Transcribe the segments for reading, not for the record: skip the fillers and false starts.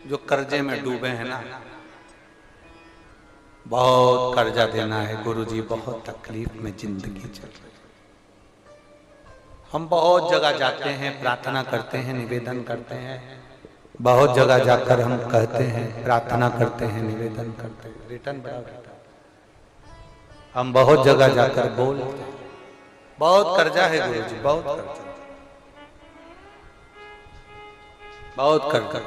जो कर्जे में डूबे हैं ना, बहुत कर्जा देना है गुरुजी, बहुत तकलीफ में जिंदगी चल रही है। हम बहुत जगह जाते हैं, प्रार्थना करते हैं, निवेदन करते हैं, बहुत जगह जाकर हम कहते हैं, प्रार्थना करते हैं, निवेदन करते हैं, रिटर्न बड़ा होता है। हम बहुत जगह जाकर बोलते हैं, बहुत कर्जा है गुरुजी, बहुत कर्जा, बहुत कर्जा।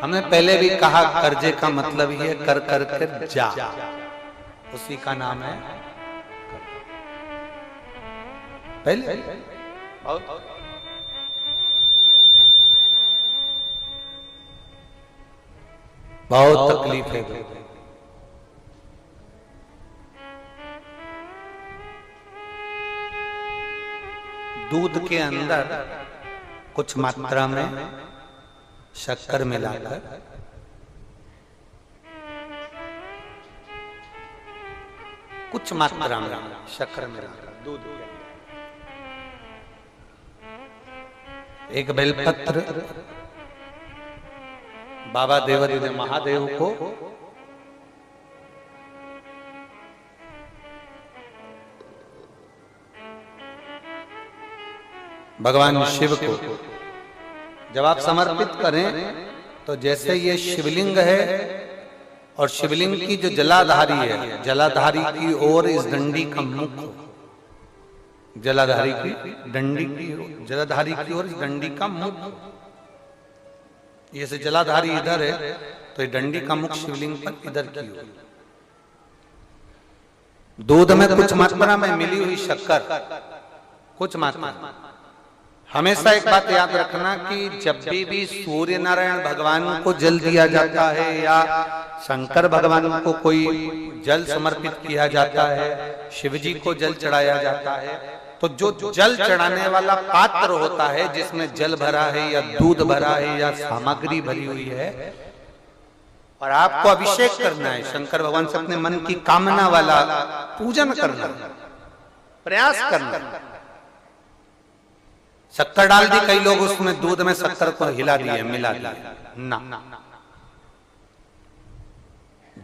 हमने पहले भी कहा कर्जे का मतलब ही है कर कर कर जा, उसी का नाम है पहले। बहुत तकलीफ है। दूध के अंदर कुछ मात्रा में शक्कर मिलाकर कुछ मात्रा में शक्कर मिलाकर दूध के अंदर एक बेलपत्र बाबा देवादिदेव महादेव को भगवान शिव को जब आप समर्पित करें तो जैसे ये शिवलिंग है और शिवलिंग की जो जलाधारी है, जलाधारी की ओर इस डंडी का मुख, जलाधारी की डंडी की, जलाधारी की ओर इस डंडी का मुख, ये से जलाधारी इधर है तो ये डंडी का मुख शिवलिंग पर इधर की ओर। दूध में कुछ मात्रा में मिली हुई शक्कर, कुछ मात्रा। हमेशा एक बात याद रखना कि जब भी सूर्य नारायण भगवान को जल दिया जाता है या शंकर भगवान को कोई जल समर्पित किया जाता है, शिव जी को जल चढ़ाया जाता है, तो जो जल चढ़ाने वाला पात्र होता है जिसमें जल भरा है या दूध भरा है या सामग्री भरी हुई है, और आपको अभिषेक करना है, शंकर भगवान से अपने मन की कामना वाला पूजन करना, प्रयास करना। शक्कर डाल दी, कई लोग उसमें दूध में शक्कर को हिला दिए, मिला दिया ना,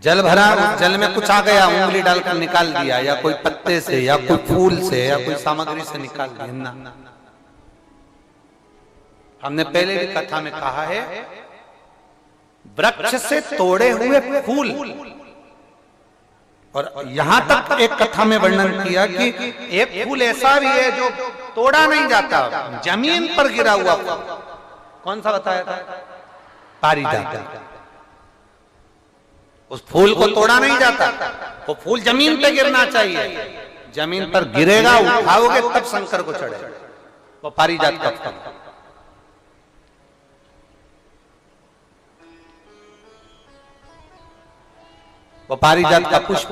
जल भरा, जल में कुछ आ गया, उंगली डालकर निकाल दिया, या कोई पत्ते से या कोई फूल से या कोई सामग्री से निकाल दिया ना। हमने पहले भी कथा में कहा है, वृक्ष से तोड़े हुए फूल, और यहां तक एक कथा में वर्णन किया कि एक फूल ऐसा भी है जो तोड़ा नहीं जाता, जमीन पर गिरा हुआ फूल। कौन सा बताया था? पारिजात। उस फूल को तोड़ा नहीं जाता, वो फूल जमीन पे गिरना चाहिए, जमीन पर गिरेगा, उठाओगे तब शंकर को चढ़ेगा, वो पारिजात का फूल। वो पारिजात का पुष्प,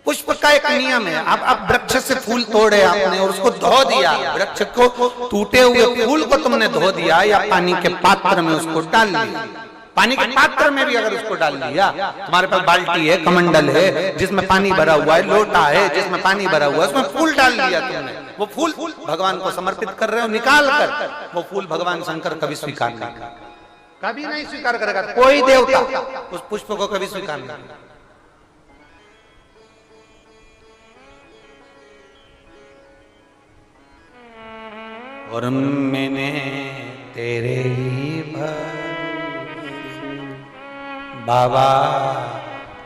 पुष्प का एक नियम है। अब वृक्ष से फूल तोड़े आपने और उसको धो दिया, वृक्ष को, टूटे हुए फूल को तुमने धो दिया या पानी के पात्र में उसको डाल दिया, पानी के पात्र में भी अगर उसको डाल दिया, तुम्हारे पास बाल्टी है, कमंडल है जिसमें पानी भरा हुआ है, लोटा है जिसमें पानी भरा हुआ है, उसमें फूल डाल दिया तुमने, वो फूल भगवान को समर्पित कर रहे हो, निकाल कर वो फूल भगवान शंकर कभी स्वीकार नहीं करेगा, कभी नहीं स्वीकार करेगा, कोई देवता उस पुष्प को कभी स्वीकार नहीं करेगा। और मैंने तेरे ही बाबा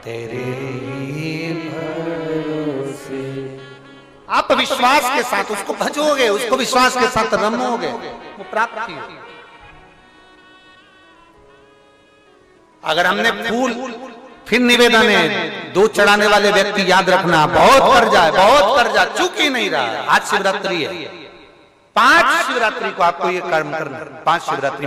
तेरे ही भरोसे, आप विश्वास के साथ उसको भजोगे, उसको विश्वास के साथ रमोगे, वो प्राप्ति होगी। अगर हमने फूल, फिर निवेदन है, दूध चढ़ाने वाले व्यक्ति याद रखना, बहुत कर्जा है, बहुत कर्जा, चूक ही नहीं रहा। आज शिवरात्रि है, 5 शिवरात्रि को आपको ये कर्म करना, 5 शिवरात्रि,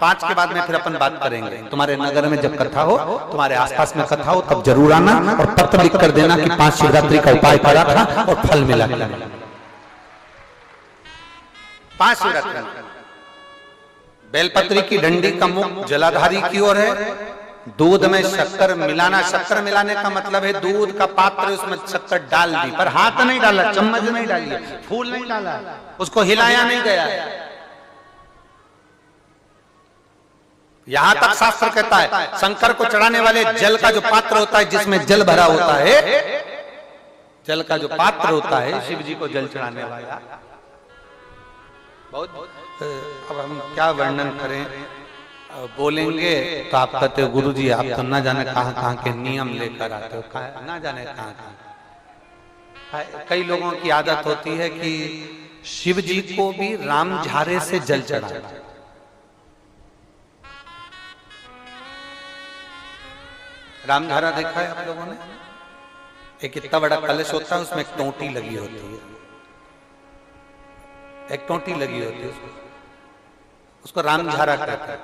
5 के बाद में फिर अपन बात करेंगे। तुम्हारे नगर में जब कथा हो, तुम्हारे आसपास में कथा हो, तब जरूर आना और पत्र लिख कर देना कि 5 शिवरात्रि का उपाय करा था और फल मिला। 5 शिवरात्रि, बेलपत्री की डंडी का मुख जलाधारी की ओर है, दूध में शक्कर मिलाना, शक्कर मिलाने का मतलब है दूध का पात्र उसमें शक्कर डाल दी, पर हाथ नहीं डाला, चम्मच नहीं डाली, फूल नहीं डाला, उसको हिलाया नहीं गया। यहां तक शास्त्र कहता है शंकर को चढ़ाने वाले जल का जो पात्र होता है, जिसमें जल भरा होता है, जल का जो पात्र होता है, शिव जी को जल चढ़ाने वाला, बहुत अब हम क्या वर्णन करें, बोलेंगे तो आप कहते हो गुरु जी आप तो ना जाने कहां कहां के नियम लेकर आते हो, ना जाने कहां कहां। कई लोगों की आदत होती है कि शिव जी को भी राम झारे से जल चढ़ाना। राम झारा देखा है आप लोगों ने? एक इतना बड़ा कलश होता है, उसमें एक टोंटी लगी होती है, एक टोंटी लगी होती है, उसको राम झारा कहते हैं।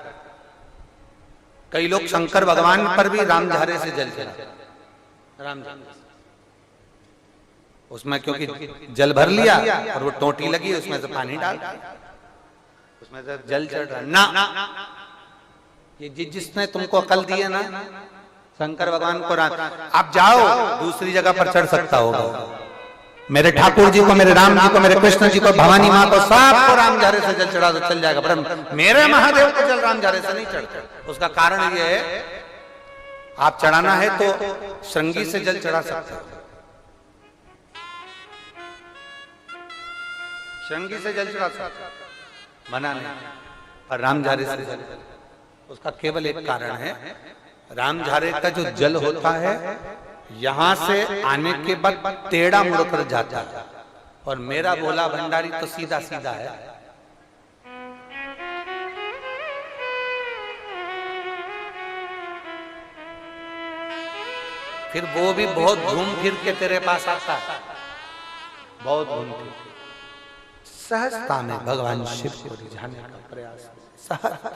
कई लोग शंकर भगवान पर भी राम झारे से जल चढ़ाते, राम झारे उसमें, क्योंकि जल भर लिया और वो टोंटी लगी, उसमें से पानी डाल, उसमें से जल चढ़ रहा ना। ये जिसने तुमको अकल दी है ना, शंकर भगवान को आप जाओ दूसरी जगह पर चढ़ सकता होगा, मेरे ठाकुर जी को, मेरे राम जी को, मेरे कृष्ण जी को, भवानी माँ को, सबको राम झारे से जल चढ़ा दो, चल जाएगा, पर मेरे महादेव को जल राम झारे से नहीं चढ़ता। उसका कारण ये है, आप चढ़ाना है तो श्रृंगी से जल चढ़ा सकते हो, श्रृंगी से जल चढ़ा सकते, मना नहीं, पर राम झारे से जल, उसका केवल एक कारण है, राम झारे का जो जल होता है यहां से आने के बाद टेढ़ा मुड़कर जाता है, और मेरा भोला भंडारी तो सीधा सीधा है। फिर वो भी बहुत घूम फिर के तेरे पास आता है, बहुत घूम फिर, सहजता में भगवान शिव को रिझाने का प्रयास, सहजता,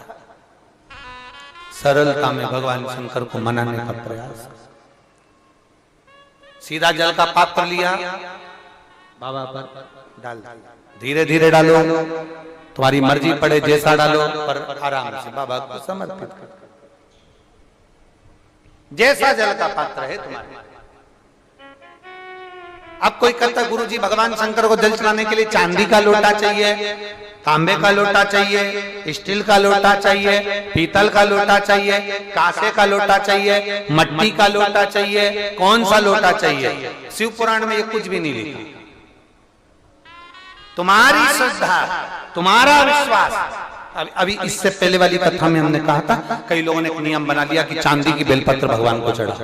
सरलता में भगवान शंकर को मनाने का प्रयास। सीधा जल का पात्र लिया, बाबा पर डाल, धीरे धीरे डालो, तुम्हारी मर्जी पड़े जैसा डालो, पर आराम से बाबा को समर्पित करो, जैसा जल का पात्र है तुम्हारे। अब कोई कहता गुरु जी भगवान शंकर को जल चढ़ाने के लिए चांदी का लोटा चाहिए, तांबे का लोटा चाहिए, स्टील का लोटा चाहिए, पीतल का लोटा चाहिए, कांसे का लोटा चाहिए, मट्टी का लोटा चाहिए, कौन सा लोटा चाहिए? शिव पुराण में ये कुछ भी नहीं लिखा। तुम्हारी श्रद्धा, तुम्हारा विश्वास। अभी इससे पहले वाली कथा में हमने कहा था, कई लोगों ने एक नियम बना लिया कि चांदी की बेलपत्र भगवान को चढ़ा।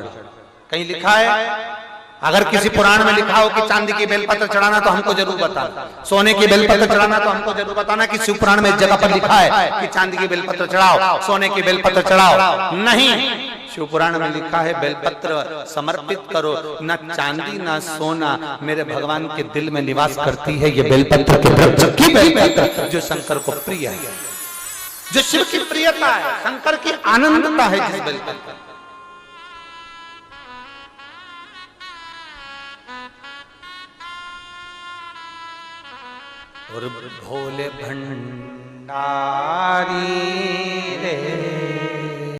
कहीं लिखा है? अगर किसी पुराण में लिखा हो कि चांदी की बेलपत्र चढ़ाना तो हमको जरूर बताना, सोने की बेलपत्र चढ़ाना तो हमको जरूर बताना कि शिव पुराण में एक जगह पर लिखा है कि चांदी की बेलपत्र चढ़ाओ, सोने की बेलपत्र चढ़ाओ। नहीं, शिव पुराण में लिखा है बेलपत्र समर्पित करो, न चांदी न सोना, मेरे भगवान के दिल में निवास करती है ये बेलपत्र के वृक्ष की बेलपत्र, जो शंकर को प्रिय है, जो शिव की प्रियता है, शंकर की आनंदता है जिस बेलपत्र। और भोले भंडारी रे